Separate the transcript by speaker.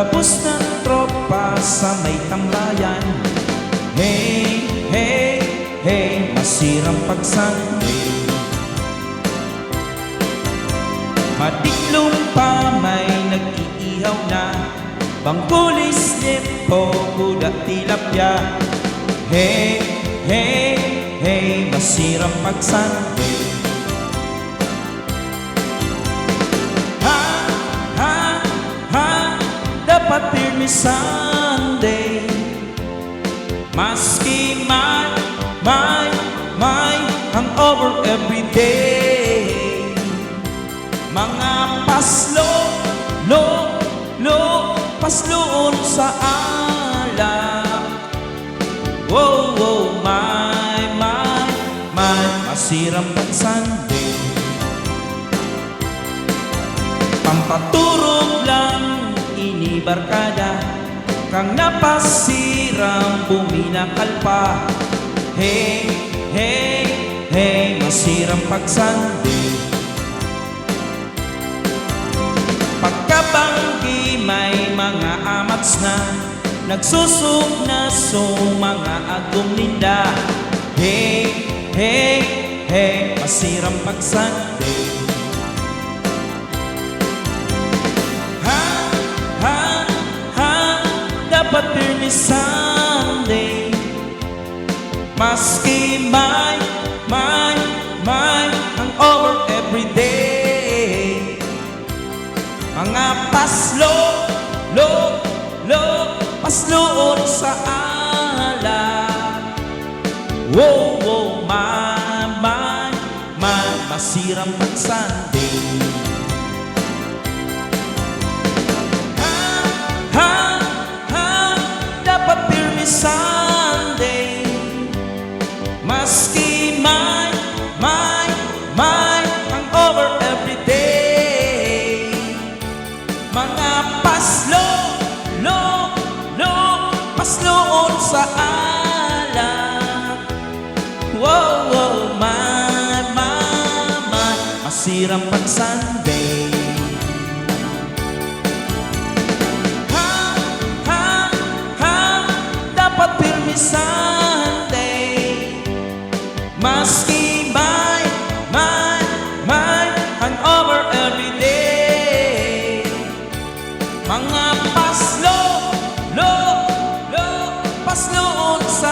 Speaker 1: Labos ng tropa sa may tambayan. Hey, hey, hey, masirang pag-Sunday. Matiklong pa may nag-iihaw na, bangkulis, lipo, kuda, tilapia. Hey, hey, hey, masirang pag-Sunday. Ha, ha, ha, dapat pirmi Sunday. Maski may hangover everyday. Mga pasloon sa alak. Wow, wow, may masirang pag-Sunday. Pampaturog lang inibarkada, kang napasirang buminakal pa. Hey, hey, hey, masirang pag-Sunday. Pagkabanggi may mga amats na, nagsusog na so mga agong ninda. Hey, hey, hey, masirang pag-Sunday. Ha, ha, ha, dapat pirmi Sunday. Maski may hangover everyday. Mga pasloon sa alak. Wow, wow, masirang pag-Sunday. Ha, ha, ha, dapat pirmi Sunday. Maski may hangover everyday. Mga pasloon sa alak. Wow, wow, masirang pag-Sunday. Ha, ha, ha, dapat pirmi Sunday. Maski may hangover everyday. Mga pasloon sa